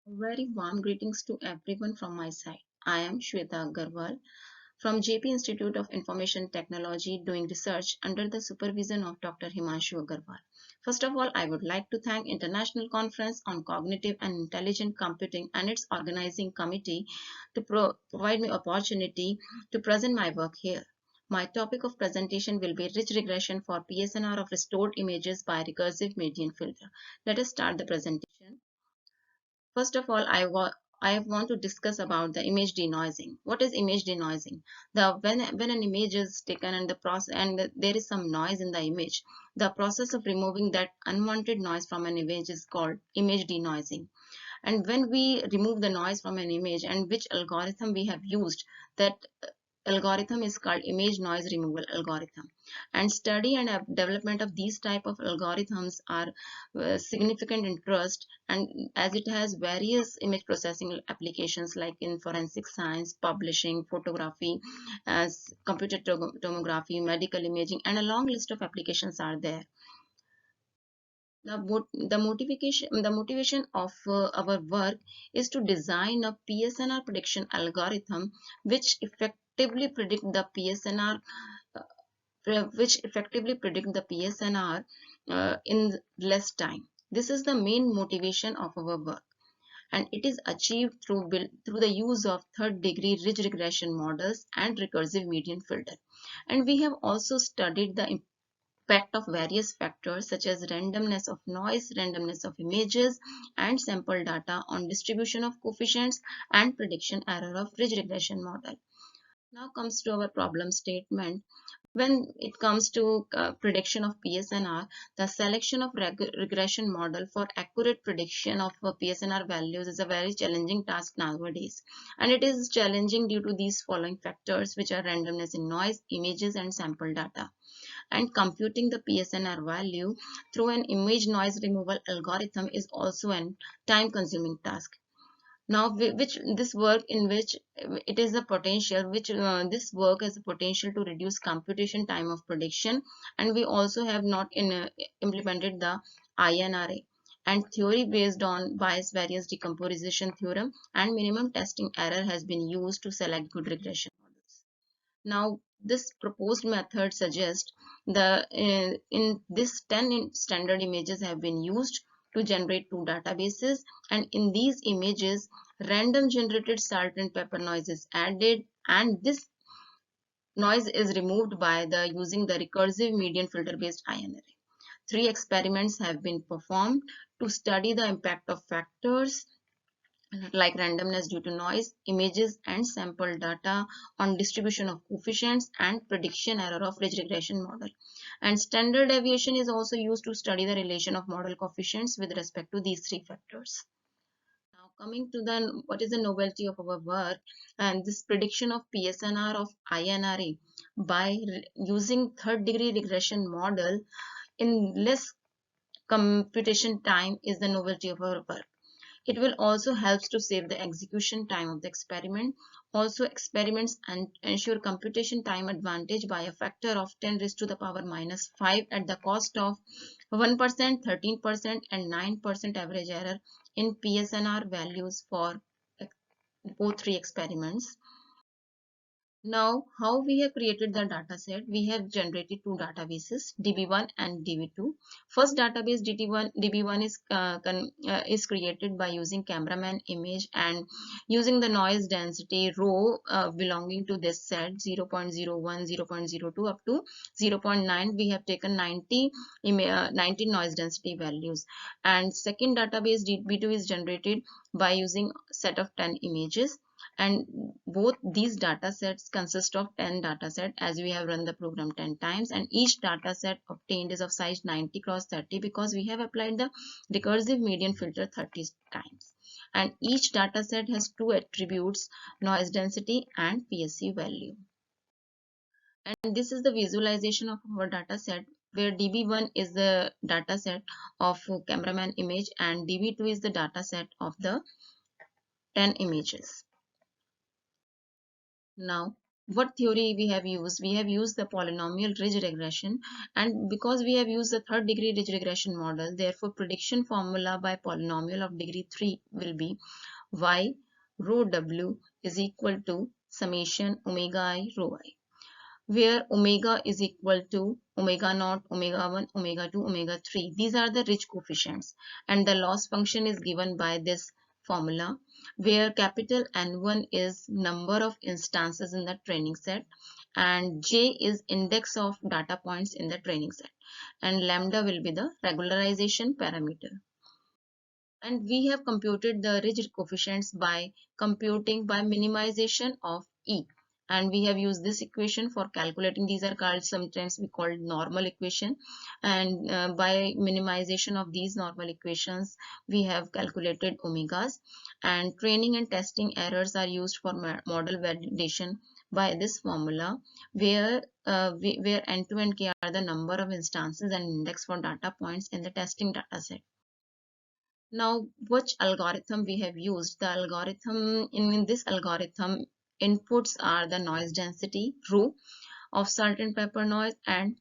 Very warm greetings to everyone from my side. I am Shweta Agarwal from JP Institute of Information Technology doing research under the supervision of Dr. Himanshu Agarwal. First of all, I would like to thank International Conference on Cognitive and Intelligent Computing and its organizing committee to provide me opportunity to present my work here. My topic of presentation will be rich regression for PSNR of restored images by recursive median filter. Let us start the presentation. First of all, I want to discuss about the image denoising. What is image denoising? When an image is taken and the process and there is some noise in the image, the process of removing that unwanted noise from an image is called image denoising. And when we remove the noise from an image and which algorithm we have used, that algorithm is called image noise removal algorithm. And study and development of these type of algorithms are significant interest, and as it has various image processing applications like in forensic science, publishing, photography, as computer tomography, medical imaging, and a long list of applications are there. The motivation of our work is to design a PSNR prediction algorithm which effectively predict the PSNR in less time. This is the main motivation of our work, and it is achieved through the use of third degree ridge regression models and recursive median filter. And we have also studied the impact of various factors such as randomness of noise, randomness of images, and sample data on distribution of coefficients and prediction error of ridge regression model. Now comes to our problem statement. When it comes to prediction of PSNR, the selection of regression model for accurate prediction of PSNR values is a very challenging task nowadays. And it is challenging due to these following factors, which are randomness in noise, images, and sample data. And computing the PSNR value through an image noise removal algorithm is also a time consuming task. Now which this work in which it is a potential which this work has a potential to reduce computation time of prediction, and we also have not implemented the INRA and theory based on bias variance decomposition theorem, and minimum testing error has been used to select good regression models. Now, this proposed method suggests the in this 10 standard images have been used to generate two databases, and in these images, random generated salt and pepper noise is added, and this noise is removed by the using the recursive median filter based INRA. Three experiments have been performed to study the impact of factors like randomness due to noise, images, and sample data on distribution of coefficients and prediction error of ridge regression model. And standard deviation is also used to study the relation of model coefficients with respect to these three factors. Now coming to the what is the novelty of our work, and this prediction of PSNR of INRA by using third degree regression model in less computation time is the novelty of our work. It will also help to save the execution time of the experiment. Also, experiments ensure computation time advantage by a factor of 10 raised to the power minus 5 at the cost of 1%, 13%, and 9% average error in PSNR values for both three experiments. Now, how we have created the data set? We have generated two databases, DB1 and DB2. First database DB1 is created by using cameraman image and using the noise density row belonging to this set 0.01, 0.02 up to 0.9. We have taken 90 noise density values. And second database DB2 is generated by using set of 10 images, and both these data sets consist of 10 data set as we have run the program 10 times, and each data set obtained is of size 90 cross 30 because we have applied the recursive median filter 30 times, and each data set has two attributes, noise density and PSC value. And this is the visualization of our data set, where DB1 is the data set of cameraman image and DB2 is the data set of the 10 images. Now, what theory we have used? We have used the polynomial ridge regression, and because we have used the third degree ridge regression model, therefore prediction formula by polynomial of degree 3 will be y rho w is equal to summation omega I rho I, where omega is equal to omega naught, omega 1, omega 2, omega 3. These are the ridge coefficients, and the loss function is given by this formula, where capital N1 is number of instances in the training set, and J is index of data points in the training set, and lambda will be the regularization parameter. And we have computed the ridge coefficients by computing by minimization of E, and we have used this equation for calculating. These are called, sometimes we call normal equation, and by minimization of these normal equations we have calculated omegas, and training and testing errors are used for model validation by this formula, where where n to n k are the number of instances and index for data points in the testing data set. Now, which algorithm we have used? The algorithm, in this algorithm, inputs are the noise density rho of salt and pepper noise and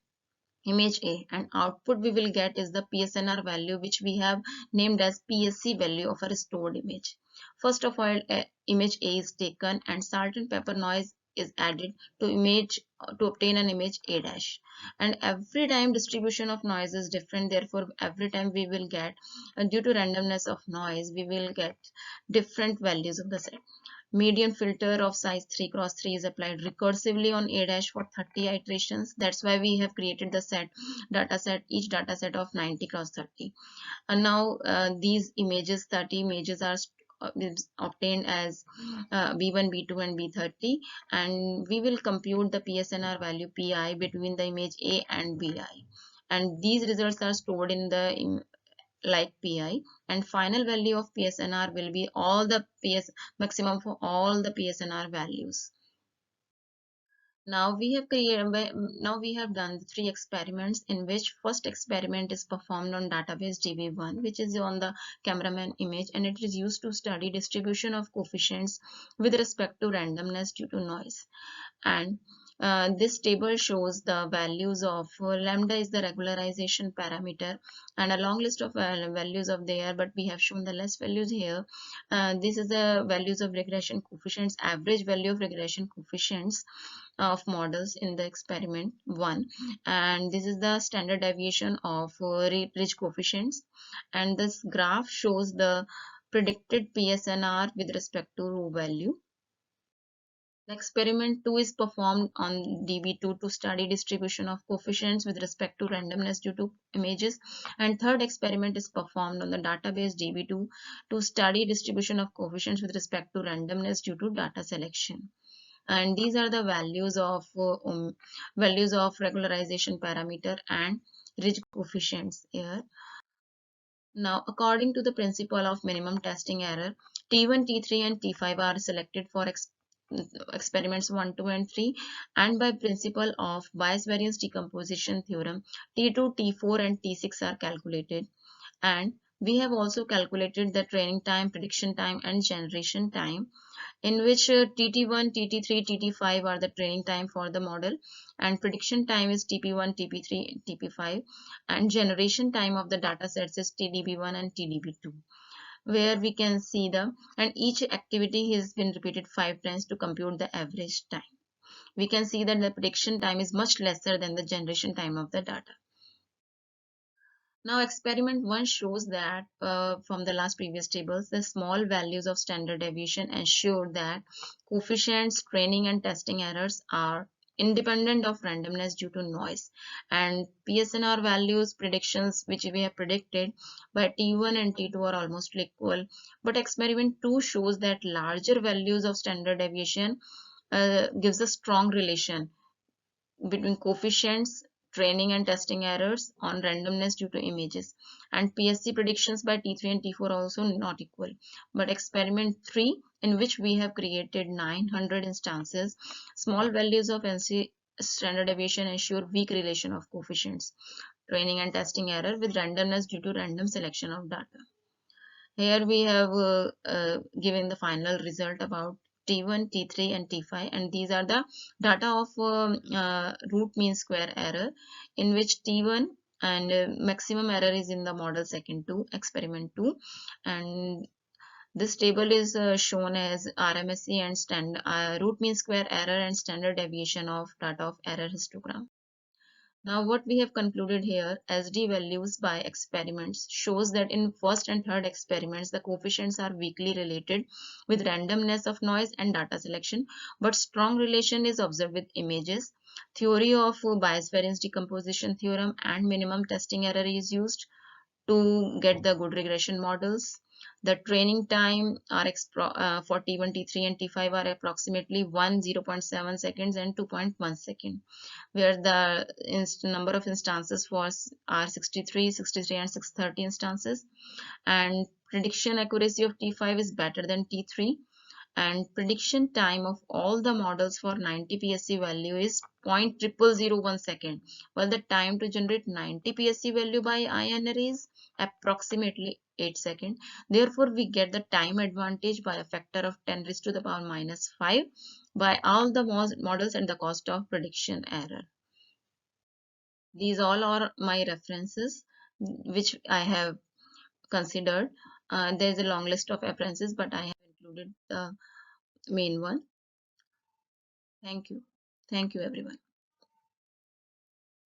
image A, and output we will get is the PSNR value, which we have named as PSC value of a stored image. First of all, image A is taken and salt and pepper noise is added to image to obtain an image A dash, and every time distribution of noise is different, therefore every time we will get, due to randomness of noise, we will get different values of the set. Median filter of size 3 cross 3 is applied recursively on A dash for 30 iterations. That's why we have created the set data set, each data set of 90 cross 30. And now these images, 30 images are obtained as B1, B2 and B30, and we will compute the PSNR value PI between the image A and BI, and these results are stored in the like PI, and final value of PSNR will be all the maximum for all the PSNR values. Now we have done 3 experiments, in which first experiment is performed on database DB1, which is on the cameraman image, and it is used to study distribution of coefficients with respect to randomness due to noise. And this table shows the values of lambda is the regularization parameter, and a long list of values of there, but we have shown the less values here. This is the values of regression coefficients, average value of regression coefficients of models in the experiment 1, and this is the standard deviation of ridge coefficients, and this graph shows the predicted PSNR with respect to rho value. The experiment 2 is performed on DB2 to study distribution of coefficients with respect to randomness due to images, and third experiment is performed on the database DB2 to study distribution of coefficients with respect to randomness due to data selection. And these are the values of regularization parameter and ridge coefficients here. Now, according to the principle of minimum testing error, T1, T3 and T5 are selected for experiments 1, 2 and 3, and by principle of bias variance decomposition theorem, T2, T4 and T6 are calculated, and we have also calculated the training time, prediction time and generation time, in which TT1, TT3, TT5 are the training time for the model, and prediction time is TP1, TP3, TP5, and generation time of the data sets is TDB1 and TDB2, where we can see and each activity has been repeated 5 times to compute the average time. We can see that the prediction time is much lesser than the generation time of the data. Now, experiment 1 shows that from the last previous tables, the small values of standard deviation ensure that coefficients, training and testing errors are independent of randomness due to noise, and PSNR values predictions which we have predicted by T1 and T2 are almost equal, but experiment 2 shows that larger values of standard deviation gives a strong relation between coefficients, training and testing errors on randomness due to images, and PSC predictions by T3 and T4 are also not equal. But experiment 3, in which we have created 900 instances, small values of NC standard deviation ensure weak relation of coefficients, training and testing error with randomness due to random selection of data. Here we have given the final result about T1, T3 and T5, and these are the data of root mean square error, in which T1 and maximum error is in the model second 2, experiment 2, and this table is shown as RMSE and root mean square error and standard deviation of data of error histogram. Now what we have concluded here, SD values by experiments shows that in first and third experiments the coefficients are weakly related with randomness of noise and data selection, but strong relation is observed with images. Theory of bias variance decomposition theorem and minimum testing error is used to get the good regression models. The training time for T1, T3 and T5 are approximately 0.7 seconds and 2.1 seconds, where the number of instances are 63, 63 and 630 instances, and prediction accuracy of T5 is better than T3, and prediction time of all the models for 90 PSC value is 0.0001 second, while the time to generate 90 PSC value by INR is approximately 8 seconds. Therefore, we get the time advantage by a factor of 10 raised to the power minus 5 by all the models and the cost of prediction error. These all are my references which I have considered. There is a long list of references, but I have included the main one. Thank you. Thank you, everyone.